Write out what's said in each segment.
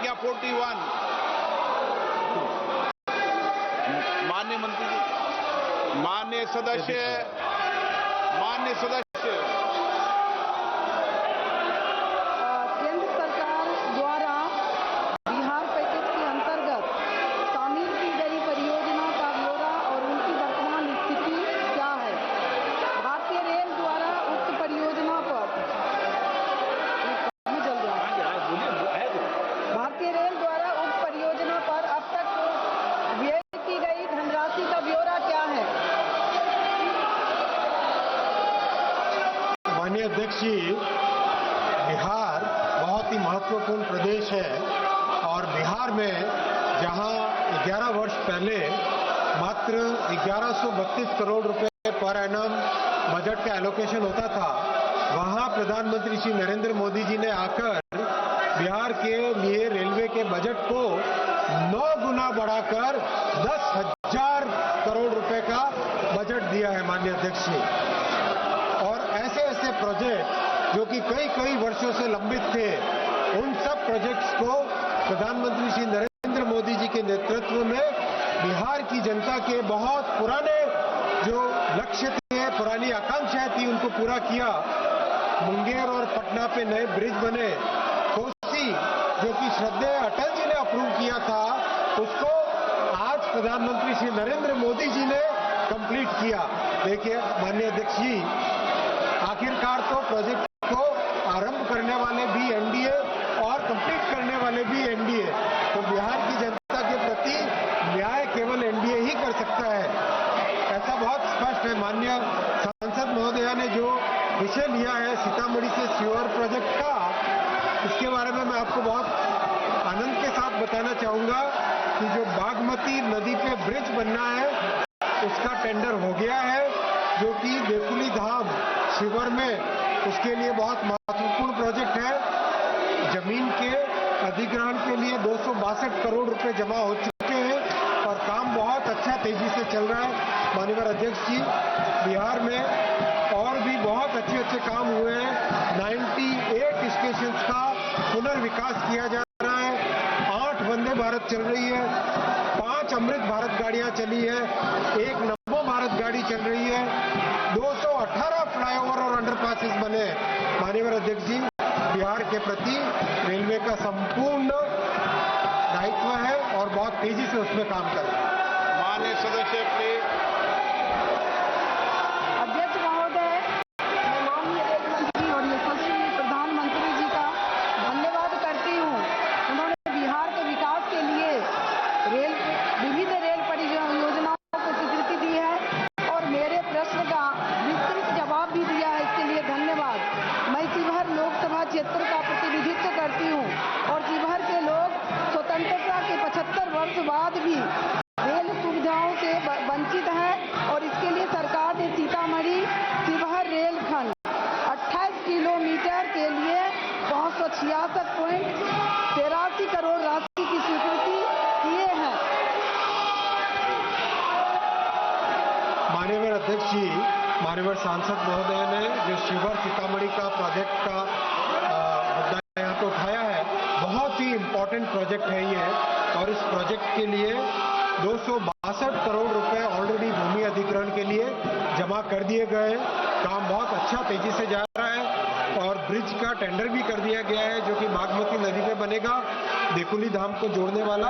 संख्या 41। माननीय मंत्री जी, माननीय सदस्य केंद्र सरकार द्वारा बिहार पैकेज के अंतर्गत शामिल की गई परियोजना का ब्यौरा और उनकी वर्तमान स्थिति क्या है? भारतीय रेल द्वारा उक्त परियोजना पर भारतीय रेल द्वारा उक्त परियोजना पर अब तक व्यय की गई धनराशि का ब्यौरा क्या है? माननीय अध्यक्ष जी, बिहार बहुत ही महत्वपूर्ण प्रदेश है और बिहार में जहां 11 वर्ष पहले मात्र 1132 करोड़ रुपए पर एनम बजट का एलोकेशन होता था, वहां प्रधानमंत्री श्री नरेंद्र मोदी जी ने आकर बिहार के लिए रेलवे के बजट को 9 गुना बढ़ाकर 10,000 करोड़ रुपए का बजट दिया है माननीय अध्यक्ष जी। और ऐसे ऐसे प्रोजेक्ट जो कि कई वर्षों से लंबित थे, उन सब प्रोजेक्ट्स को प्रधानमंत्री श्री नरेंद्र मोदी जी के नेतृत्व में बिहार की जनता के बहुत पुराने जो लक्ष्य थे, पुरानी आकांक्षाएं थी, उनको पूरा किया। मुंगेर और पटना पे नए ब्रिज बने। कोसी जो कि श्रद्धेय अटल जी ने अप्रूव किया था, उसको आज प्रधानमंत्री श्री नरेंद्र मोदी जी ने कंप्लीट किया। देखिए माननीय अध्यक्ष जी, आखिरकार तो प्रोजेक्ट को आरंभ करने वाले भी एनडीए और कंप्लीट करने वाले भी एनडीए। तो बिहार की जनता के प्रति न्याय केवल एनडीए ही कर सकता है, ऐसा बहुत स्पष्ट है। माननीय सांसद महोदया ने जो विषय लिया है सीतामढ़ी से सीवर प्रोजेक्ट का, इसके बारे में मैं आपको बहुत आनंद के साथ बताना चाहूंगा कि जो बागमती नदी पे ब्रिज बनना है, उसका टेंडर हो गया है, जो कि देकुली धाम शिवर में उसके लिए बहुत महत्वपूर्ण प्रोजेक्ट है। जमीन के अधिग्रहण के लिए 262 करोड़ रुपए जमा हो चुके हैं और काम बहुत अच्छा तेजी से चल रहा है। माननीय अध्यक्ष जी, बिहार में और भी बहुत अच्छे काम हुए हैं। 98 स्टेशन का पुनर्विकास किया जा रहा है। 8 वंदे भारत चल रही है, 5 अमृत भारत गाड़ियां चली है, 1 नमो भारत गाड़ी चल रही है, 218 फ्लाईओवर और अंडरपासेस बने। माननीय अध्यक्ष जी, बिहार के प्रति रेलवे का संपूर्ण दायित्व है और बहुत तेजी से उसमें काम कर रहा है। माननीय सदस्य प्लीज। अध्यक्ष महोदय, मैं माननीय रेल मंत्री और यशस्वी प्रधानमंत्री जी का धन्यवाद करती हूँ। उन्होंने बिहार के विकास के लिए विविध रेल परियोजनाओं को स्वीकृति दी है और मेरे प्रश्न का विस्तृत जवाब भी दिया है, इसके लिए धन्यवाद। मैं शिवहर लोकसभा क्षेत्र का प्रतिनिधित्व करती हूँ और शिवहर के लोग स्वतंत्रता के 75 वर्ष बाद भी रेल सुविधाओं से वंचित है और इसके लिए सरकार ने सीतामढ़ी शिवहर रेलखंड 28 किलोमीटर के लिए 566.83 करोड़ राशि की स्वीकृति किए हैं। माननीय अध्यक्ष जी, माननीय सांसद महोदय ने जो शिवहर सीतामढ़ी का प्रोजेक्ट का मुद्दा यहाँ पे उठाया है, बहुत ही इम्पोर्टेंट प्रोजेक्ट है ये और इस प्रोजेक्ट के लिए 262 करोड़ रुपए ऑलरेडी भूमि अधिग्रहण के लिए जमा कर दिए गए। काम बहुत अच्छा तेजी से जा रहा है और ब्रिज का टेंडर भी कर दिया गया है, जो कि बागमती नदी पे बनेगा, देकुली धाम को जोड़ने वाला।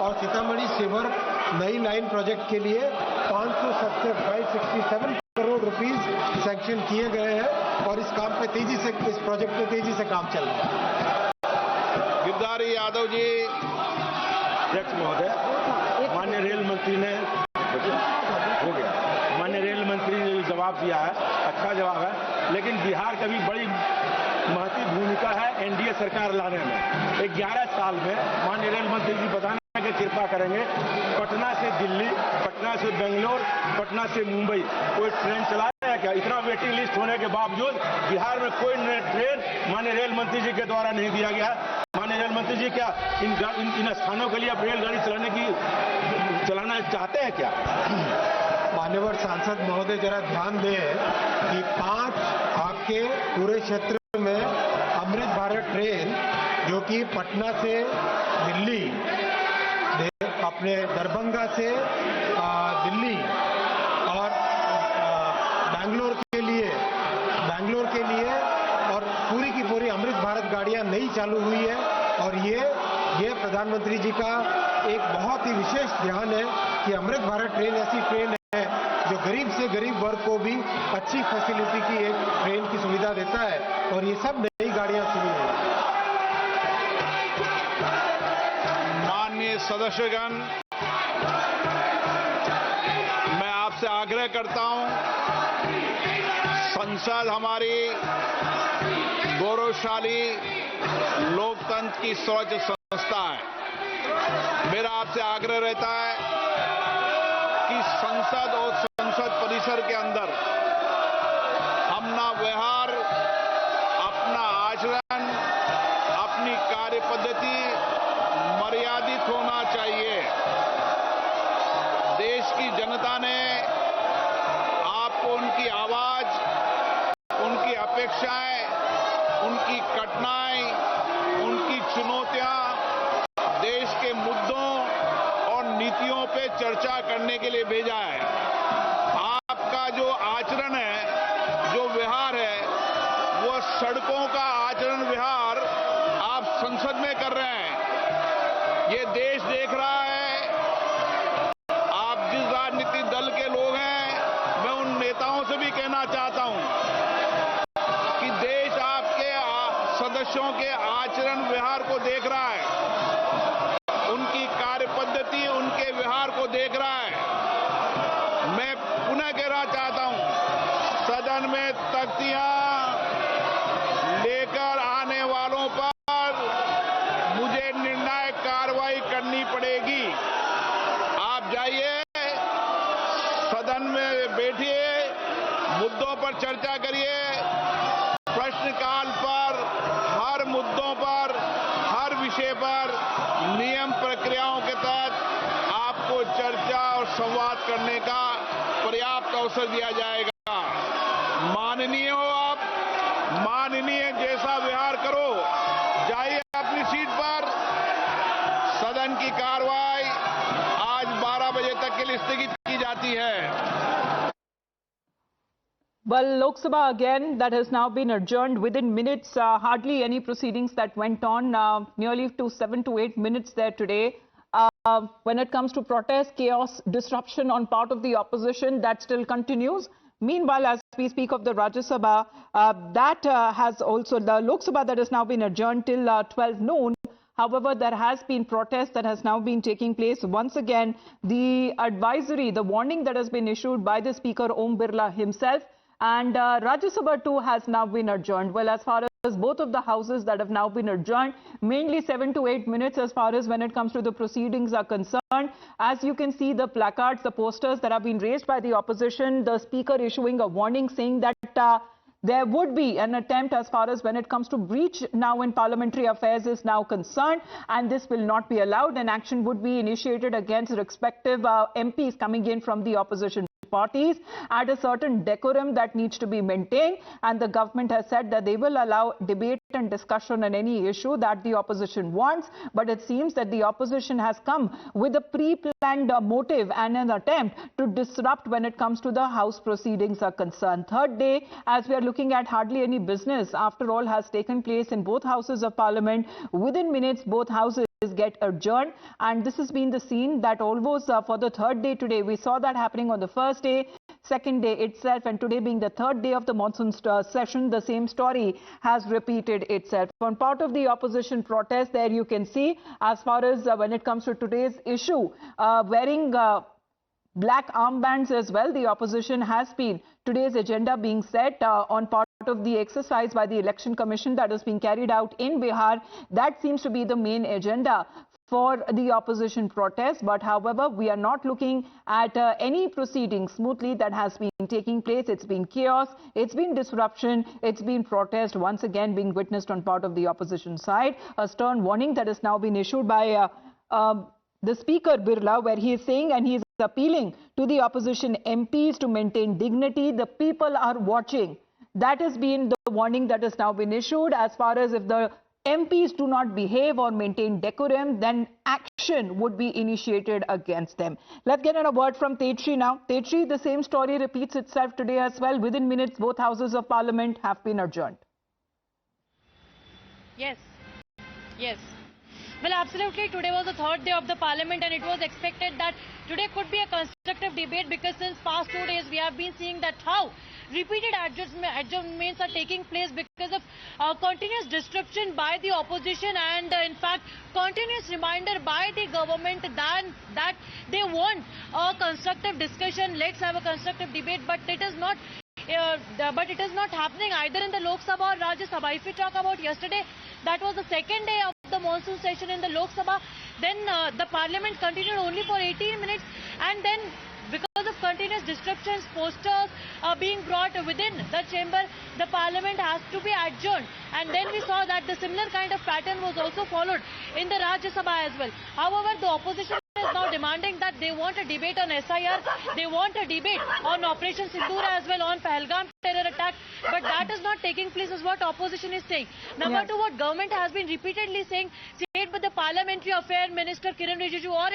और सीतामढ़ी शिवहर नई लाइन प्रोजेक्ट के लिए 567 करोड़ रुपीस सैंक्शन किए गए हैं और इस काम पे तेजी से, इस प्रोजेक्ट पे तेजी से काम चल रहा है। गिरधारी यादव जी। अध्यक्ष महोदय, माननीय रेल मंत्री ने हो गया, माननीय रेल मंत्री ने जवाब दिया है, अच्छा जवाब है, लेकिन बिहार का भी बड़ी महत्वपूर्ण भूमिका है एनडीए सरकार लाने में। 11 साल में माननीय रेल मंत्री जी बताना कि कृपा करेंगे, पटना से दिल्ली, पटना से बेंगलोर, पटना से मुंबई कोई ट्रेन चलाया है क्या? इतना वेटिंग लिस्ट होने के बावजूद बिहार में कोई ट्रेन माननीय रेल मंत्री जी के द्वारा नहीं दिया गया। माननीय रेल मंत्री जी, क्या इन स्थानों के लिए आप रेलगाड़ी चलाना चाहते हैं क्या? मान्यवर सांसद महोदय, जरा ध्यान दें कि 5 आपके पूरे क्षेत्र में अमृत भारत ट्रेन जो कि पटना से दिल्ली, अपने दरभंगा से दिल्ली और बैंगलोर के लिए और पूरी की पूरी अमृत भारत गाड़ियां नई चालू हुई है। और ये प्रधानमंत्री जी का एक बहुत ही विशेष ध्यान है कि अमृत भारत ट्रेन ऐसी ट्रेन है जो गरीब से गरीब वर्ग को भी अच्छी फैसिलिटी की एक ट्रेन की सुविधा देता है। और ये सब नई गाड़ियां शुरू हुई। माननीय सदस्यगण, मैं आपसे आग्रह करता हूं, संसद हमारी गौरवशाली लोकतंत्र की सर्वोच्च संस्था है। मेरा आपसे आग्रह रहता है कि संसद और संसद परिसर के अंदर अपना व्यवहार, अपना आचरण, अपनी कार्य पद्धति मर्यादित होना चाहिए। देश की जनता ने आपको उनकी आवाज, उनकी अपेक्षाएं, उनकी कठिनाई, उनकी चुनौतियां, देश के मुद्दों और नीतियों पे चर्चा करने के लिए भेजा है। आपका जो आचरण है, जो व्यवहार है, वो सड़कों का आचरण व्यवहार आप संसद में कर रहे हैं। ये देश देख रहा है। आप जिस राजनीतिक दल के लोग हैं, मैं उन नेताओं से भी कहना चाहता हूं कि देश आपके सदस्यों के आचरण व्यवहार को देख रहा है, उनकी कार्य पद्धति, उनके व्यवहार को देख रहा है। मैं पुनः कहना चाहता हूं, सदन में तख्तियां लेकर आने वालों पर मुझे निर्णायक कार्रवाई करनी पड़ेगी। आप जाइए, सदन में बैठिए, मुद्दों पर चर्चा करिए। प्रश्नकाल पर हर मुद्दों पर, हर विषय पर नियम प्रक्रियाओं के तहत आपको चर्चा और संवाद करने का पर्याप्त अवसर दिया जाएगा। माननीय हो आप, माननीय जैसा व्यवहार करो। जाइए अपनी सीट पर। सदन की कार्रवाई आज 12 बजे तक के लिए स्थगित की जाती है। Well, Lok Sabha again, that has now been adjourned within minutes. Hardly any proceedings that went on, nearly to 7 to 8 minutes there today. When it comes to protest, chaos, disruption on part of the opposition, that still continues. Meanwhile, as we speak of the Rajya Sabha, that has also, the Lok Sabha that has now been adjourned till 12 noon. However, there has been protest that has now been taking place. Once again, the advisory, the warning that has been issued by the Speaker Om Birla himself, and Rajya Sabha too has now been adjourned. Well, as far as both of the houses that have now been adjourned, mainly 7 to 8 minutes as far as when it comes to the proceedings are concerned. As you can see, the placards, the posters that have been raised by the opposition, the Speaker issuing a warning saying that there would be an attempt as far as when it comes to breach now in parliamentary affairs is now concerned, and this will not be allowed, and action would be initiated against respective MPs coming in from the opposition parties at a certain decorum that needs to be maintained, and the government has said that they will allow debate and discussion on any issue that the opposition wants. But it seems that the opposition has come with a pre-planned motive and an attempt to disrupt when it comes to the House proceedings are concerned. Third day, as we are looking at, hardly any business after all has taken place in both houses of parliament. Within minutes, both houses get adjourned, and this has been the scene that almost for the third day today. We saw that happening on the first day, second day itself, and today being the third day of the monsoon session, the same story has repeated itself. On part of the opposition protest, there you can see, as far as when it comes to today's issue, wearing black armbands as well, the opposition has been today's agenda being set on part of the exercise by the Election Commission that is being carried out in Bihar. That seems to be the main agenda for the opposition protest. But however, we are not looking at any proceeding smoothly that has been taking place. It's been chaos, it's been disruption, it's been protest once again being witnessed on part of the opposition side. A stern warning that has now been issued by the Speaker Birla, where he is saying and he is appealing to the opposition MPs to maintain dignity. The people are watching. That has been the warning that has now been issued as far as if the MPs do not behave or maintain decorum, then action would be initiated against them. Let's get a word from Tetri now. Tetri, the same story repeats itself today as well. Within minutes, both houses of parliament have been adjourned. Yes. Yes. Well, absolutely. Today was the third day of the parliament and it was expected that today could be a constructive debate because since past 2 days we have been seeing that how repeated adjournments are taking place because of continuous disruption by the opposition and in fact continuous reminder by the government that they want a constructive discussion. Let's have a constructive debate, but it is not happening either in the Lok Sabha or Rajya Sabha. If we talk about yesterday, that was the second day of the monsoon session in the Lok Sabha. Then the parliament continued only for 18 minutes and then because of continuous disruptions, posters being brought within the chamber, the parliament has to be adjourned. And then we saw that the similar kind of pattern was also followed in the Rajya Sabha as well. However, the opposition is now demanding that they want a debate on SIR, they want a debate on Operation Sindoor as well, on Pahalgam terror attack, but that is not taking place is what opposition is saying. Number two, what government has been repeatedly saying, said by the Parliamentary Affairs Minister Kiran Rijiju or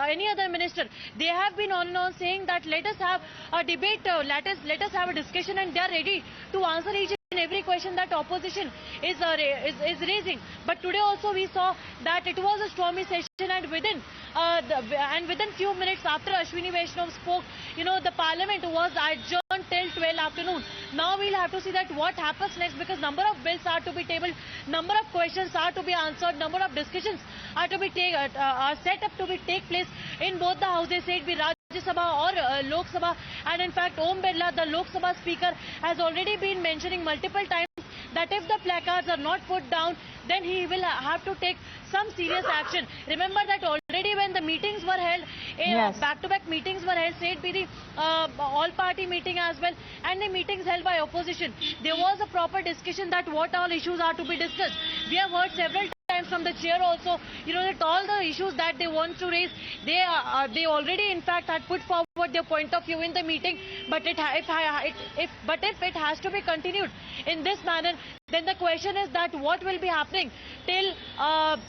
any other minister, they have been on and on saying that let us have a debate, let us have a discussion, and they are ready to answer each and every question that opposition is raising. But today also we saw that it was a stormy session and within few minutes after Ashwini Vaishnav spoke, the parliament was adjourned till 12 afternoon. Now we'll have to see that what happens next because number of bills are to be tabled, number of questions are to be answered, number of discussions are to be set up to take place in both the houses, say it be Rajya Sabha or Lok Sabha. And in fact, Om Birla, the Lok Sabha speaker, has already been mentioning multiple times that if the placards are not put down, then he will have to take some serious action. Remember that already when the meetings were held, back-to-back meetings were held, say it be the all-party meeting as well, and the meetings held by opposition, there was a proper discussion that what all issues are to be discussed. We have heard several times from the chair also, that all the issues that they want to raise, they already in fact had put forward their point of view in the meeting, but if it has to be continued in this manner, then the question is that what will be happening till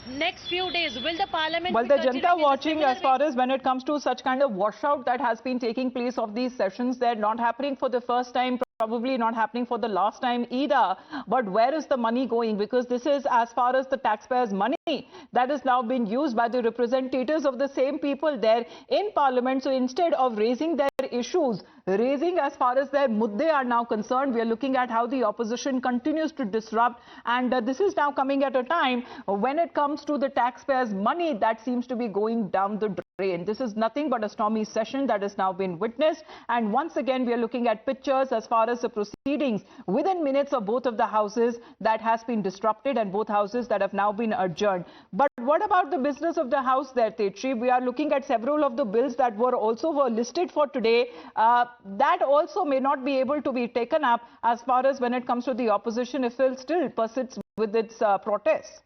next few days? Will the parliament... Well, the Janta watching as far as when it comes to such kind of washout that has been taking place of these sessions, they're not happening for the first time, probably not happening for the last time either. But where is the money going? Because this is as far as the taxpayers' money that is now being used by the representatives of the same people there in parliament. So instead of raising their issues, raising as far as their mudde are now concerned, we are looking at how the opposition continues to disrupt, and this is now coming at a time when it comes to the taxpayers' money that seems to be going down the drain. This is nothing but a stormy session that has now been witnessed, and once again we are looking at pictures as far as the proceedings within minutes of both of the houses that has been disrupted and both houses that have now been adjourned. But what about the business of the house there, Tetri? We are looking at several of the bills that were listed for today. That also may not be able to be taken up as far as when it comes to the opposition if it still persists with its protests.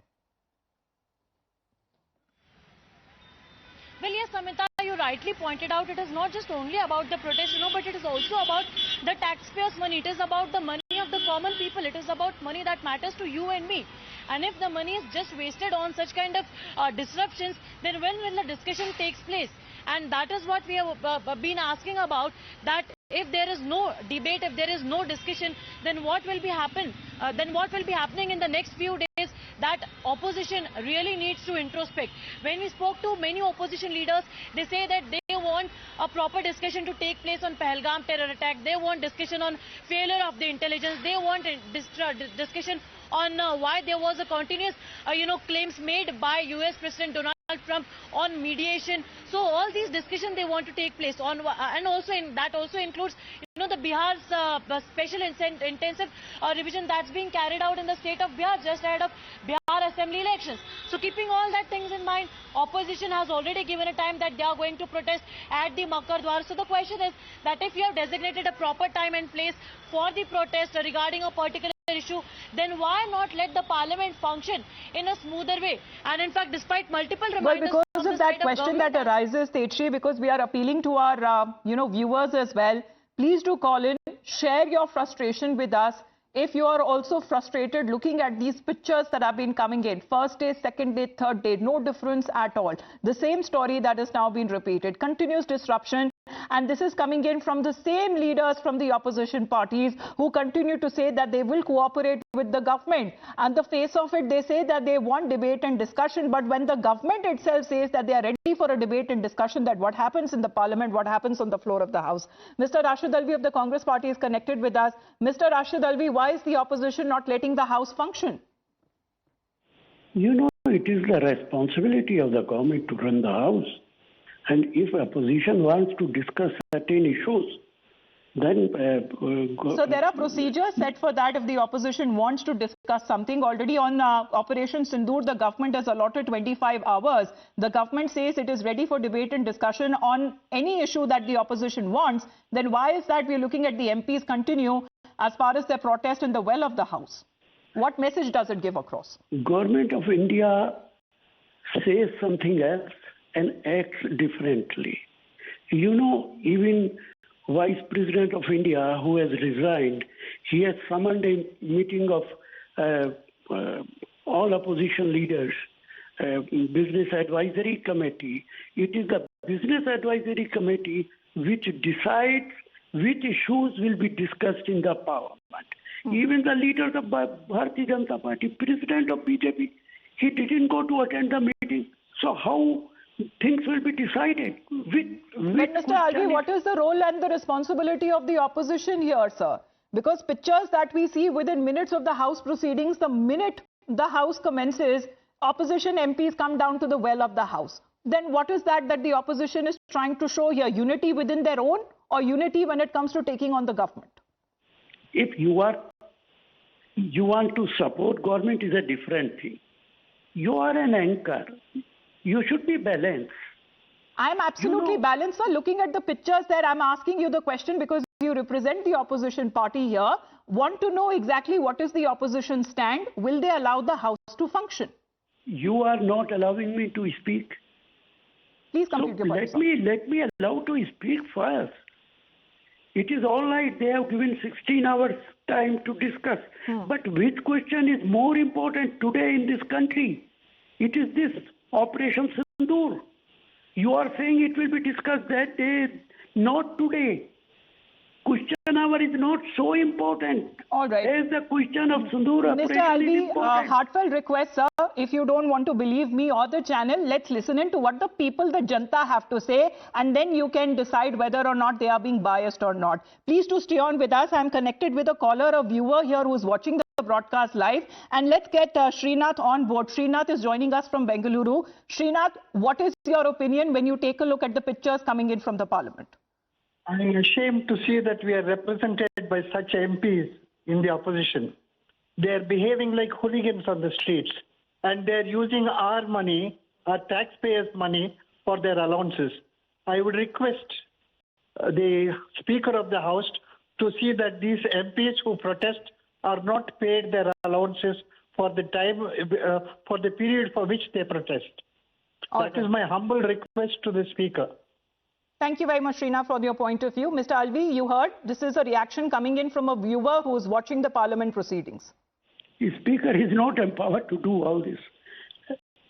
Well, yes, Samita, you rightly pointed out it is not just only about the protest, but it is also about the taxpayers' money. It is about the money of the common people. It is about money that matters to you and me. And if the money is just wasted on such kind of disruptions, then when will the discussion takes place? And that is what we have been asking about, that if there is no debate, if there is no discussion, then what will be happening in the next few days? That opposition really needs to introspect. When we spoke to many opposition leaders, they say that they want a proper discussion to take place on Pahalgam terror attack. They want discussion on failure of the intelligence. They want a discussion on why there was a continuous, claims made by US President Donald Trump on mediation. So all these discussions they want to take place on, and also that also includes the Bihar's special intensive revision that's being carried out in the state of Bihar just ahead of Bihar assembly elections. So keeping all that things in mind, opposition has already given a time that they are going to protest at the Makkar Dwar. So the question is that if you have designated a proper time and place for the protest regarding a particular issue, then why not let the parliament function in a smoother way? And in fact, despite multiple reminders... Well, because of that question that arises, Tetri, because we are appealing to our, viewers as well, please do call in, share your frustration with us. if you are also frustrated looking at these pictures that have been coming in, first day, second day, third day, no difference at all. The same story that is now being repeated, continuous disruption. And this is coming in from the same leaders from the opposition parties who continue to say that they will cooperate with the government. And the face of it, they say that they want debate and discussion. But when the government itself says that they are ready for a debate and discussion, that what happens in the parliament, what happens on the floor of the House. Mr. Rashid Alvi of the Congress party is connected with us. Mr. Rashid Alvi, why is the opposition not letting the House function? You know, it is the responsibility of the government to run the House. And if opposition wants to discuss certain issues, then... So there are procedures set for that if the opposition wants to discuss something. Already on Operation Sindoor, the government has allotted 25 hours. The government says it is ready for debate and discussion on any issue that the opposition wants. Then why is that we're looking at the MPs continue as far as their protest in the well of the House? What message does it give across? Government of India says something else and acts differently. You know, even Vice President of India, who has resigned, he has summoned a meeting of all opposition leaders, Business Advisory Committee. It is the Business Advisory Committee which decides which issues will be discussed in the parliament. Even the leader of Bharatiya Janata Party, President of BJP, he didn't go to attend the meeting. So how things will be decided? But Mr. Alvi, what is the role and the responsibility of the opposition here, sir? Because pictures that we see within minutes of the House proceedings, the minute the House commences, opposition MPs come down to the well of the House. Then what is that the opposition is trying to show here? Unity within their own or unity when it comes to taking on the government? If you want to support government is a different thing. You are an anchor. You should be balanced. I'm absolutely balanced, sir. Looking at the pictures there, I'm asking you the question because you represent the opposition party here. Want to know exactly what is the opposition stand? Will they allow the House to function? You are not allowing me to speak. Please complete your point, let me allow to speak first. It is all right. They have given 16 hours time to discuss. But which question is more important today in this country? It is this Operation Sindoor. You are saying it will be discussed that day, not today. Question hour is not so important. All right. As the question of Sindoor Mr. operation is Alvi, important. heartfelt request, sir. If you don't want to believe me or the channel, let's listen in to what the people, the Janta, have to say, and then you can decide whether or not they are being biased or not. Please do stay on with us. I'm connected with a caller, a viewer here who is watching the broadcast live, and let's get Srinath on board. Srinath is joining us from Bengaluru. Srinath, what is your opinion when you take a look at the pictures coming in from the parliament? I am ashamed to see that we are represented by such MPs in the opposition. They are behaving like hooligans on the streets, and they are using our money, our taxpayers' money, for their allowances. I would request the Speaker of the House to see that these MPs who protest are not paid their allowances for the time, for the period for which they protest. That is my humble request to the Speaker. Thank you very much, Srinath, for your point of view. Mr. Alvi, you heard this is a reaction coming in from a viewer who is watching the parliament proceedings. The Speaker is not empowered to do all this.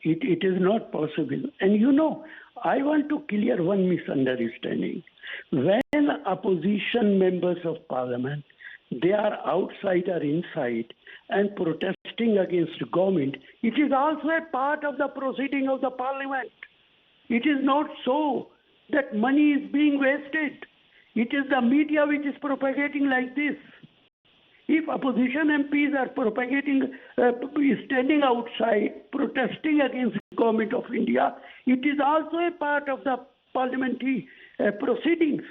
It is not possible. And you know, I want to clear one misunderstanding. When opposition members of parliament, they are outside or inside and protesting against government, it is also a part of the proceeding of the parliament. It is not so that money is being wasted. It is the media which is propagating like this. If opposition MPs are propagating, standing outside, protesting against the government of India, it is also a part of the parliamentary proceedings.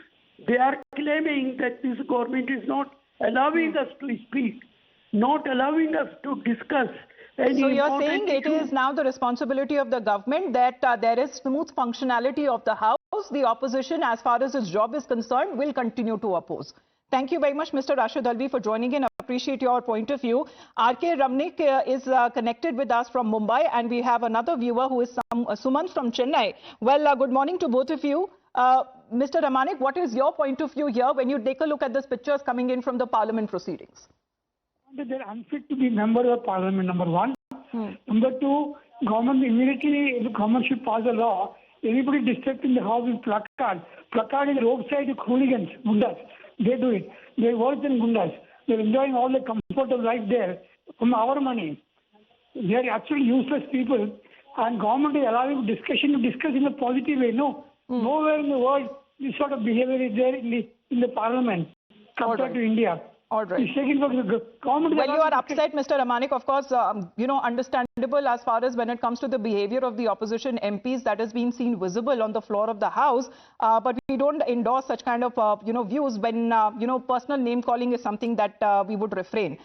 They are claiming that this government is not allowing us to speak, not allowing us to discuss. So you're saying it is now the responsibility of the government that there is smooth functionality of the House. The opposition, as far as its job is concerned, will continue to oppose. Thank you very much, Mr. Rashid Alvi, for joining in. I appreciate your point of view. R.K. Ramnik is connected with us from Mumbai, and we have another viewer who is Sumant from Chennai. Well, good morning to both of you. Mr. Ramanik, what is your point of view here when you take a look at these pictures coming in from the parliament proceedings? They're unfit to be members of parliament, number one. Number two, government immediately, the government should pass a law. Anybody disturbing the house with placard. Placard is roadside hooligans, gundas. They do it. They're worse than gundas. They're enjoying all the comfort of life there from our money. They are actually useless people. And government is allowing discussion to discuss in a positive way. No. Nowhere in the world this sort of behavior is there in the parliament compared to India. All right. It's taken from the government. Well, you are upset, Mr. Ramanik. Of course, understandable as far as when it comes to the behavior of the opposition MPs that has been seen visible on the floor of the House. But we don't endorse such kind of, views when, personal name calling is something that we would refrain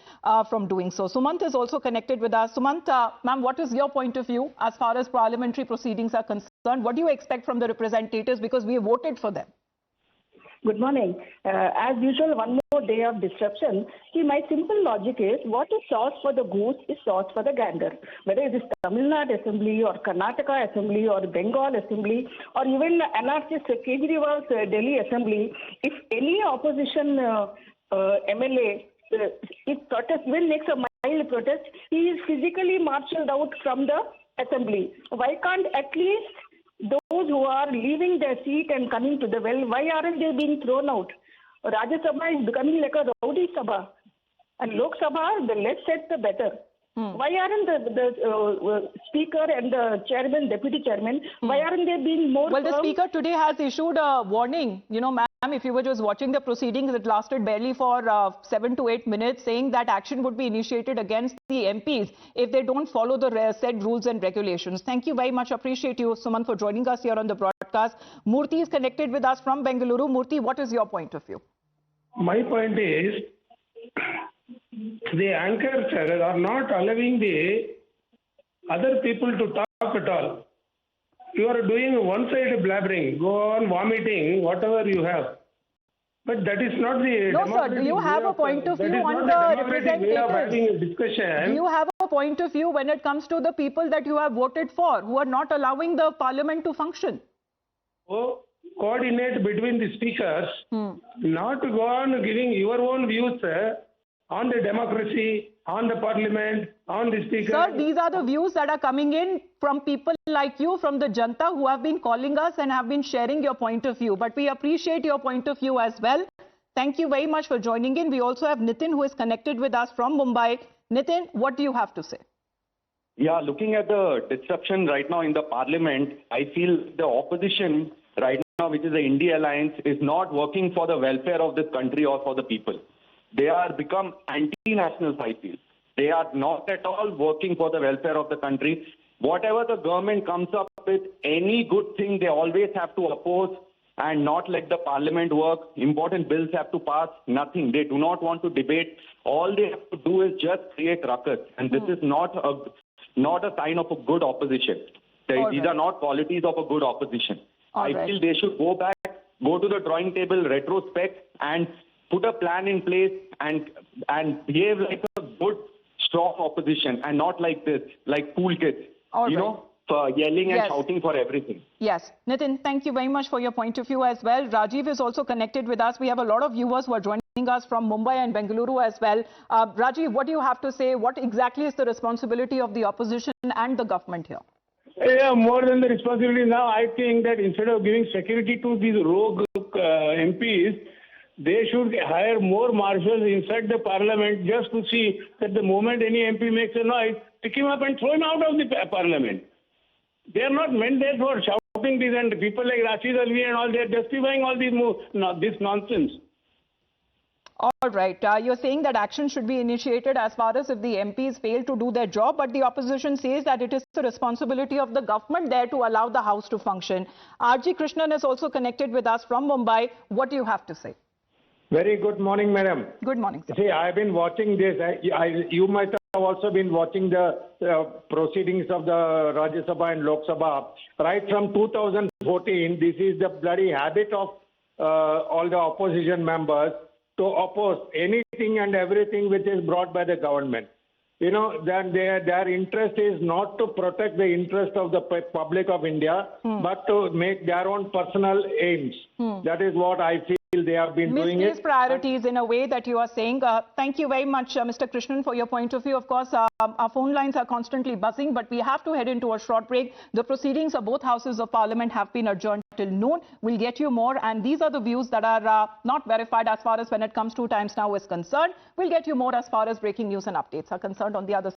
from doing so. Sumant is also connected with us. Sumant, ma'am, what is your point of view as far as parliamentary proceedings are concerned? What do you expect from the representatives because we voted for them? Good morning. As usual, one more day of disruption. See, my simple logic is, what is sauce for the goose is sauce for the gander. Whether it is Tamil Nadu Assembly or Karnataka Assembly or Bengal Assembly or even anarchist Kejriwal's Delhi Assembly, if any opposition MLA if protest, even makes a mild protest, he is physically marshalled out from the assembly. Why can't at least those who are leaving their seat and coming to the well, why aren't they being thrown out? Rajya Sabha is becoming like a rowdy Sabha. And Lok Sabha, the less said, the better. Why aren't the speaker and the chairman, deputy chairman, why aren't they being more Well, the firm? speaker today has issued a warning. Ma'am, if you were just watching the proceedings, it lasted barely for 7 to 8 minutes, saying that action would be initiated against the MPs if they don't follow the said rules and regulations. Thank you very much. Appreciate you, Sumant, for joining us here on the broadcast. Murthy is connected with us from Bengaluru. Murthy, what is your point of view? My point is, the anchors are not allowing the other people to talk at all. You are doing one-sided blabbering, go on vomiting, whatever you have. But that is not the No, sir. Do you have a point of view on the representatives? Do you have a point of view when it comes to the people that you have voted for, who are not allowing the parliament to function? Oh, coordinate between the speakers, not to go on giving your own views on the democracy, on the parliament, on the speaker. Sir, these are the views that are coming in from people like you, from the Janta, who have been calling us and have been sharing your point of view. But we appreciate your point of view as well. Thank you very much for joining in. We also have Nitin, who is connected with us from Mumbai. Nitin, what do you have to say? Yeah, looking at the disruption right now in the parliament, I feel the opposition right now, which is the India Alliance, is not working for the welfare of this country or for the people. They are become anti-nationals, I feel. They are not at all working for the welfare of the country. Whatever the government comes up with, any good thing, they always have to oppose and not let the parliament work. Important bills have to pass, nothing. They do not want to debate. All they have to do is just create ruckus. And this is not a sign of a good opposition. These are not qualities of a good opposition. I feel they should go back, go to the drawing table, retrospect, and put a plan in place and behave like a good, strong opposition and not like this, like cool kids, for yelling and shouting for everything. Yes. Nitin, thank you very much for your point of view as well. Rajiv is also connected with us. We have a lot of viewers who are joining us from Mumbai and Bengaluru as well. Rajiv, what do you have to say? What exactly is the responsibility of the opposition and the government here? Yeah, more than the responsibility now, I think that instead of giving security to these rogue MPs, they should hire more marshals inside the parliament just to see that the moment any MP makes a noise, pick him up and throw him out of the parliament. They are not meant there for shouting this, and people like Rashid Alvi and all, they are justifying all this nonsense. All right. You're saying that action should be initiated as far as if the MPs fail to do their job, but the opposition says that it is the responsibility of the government there to allow the House to function. R.G. Krishnan is also connected with us from Mumbai. What do you have to say? Very good morning, madam. Good morning, sir. See, I've been watching this. You might have also been watching the proceedings of the Rajya Sabha and Lok Sabha. Right from 2014, this is the bloody habit of all the opposition members to oppose anything and everything which is brought by the government. Then their interest is not to protect the interest of the public of India, but to make their own personal aims. That is what I feel. they have been doing it. Misplaced priorities in a way that you are saying. Thank you very much, Mr. Krishnan, for your point of view. Of course, our phone lines are constantly buzzing, but we have to head into a short break. The proceedings of both houses of parliament have been adjourned till noon. We'll get you more, and these are the views that are not verified as far as when it comes to Times Now is concerned. We'll get you more as far as breaking news and updates are concerned on the other side.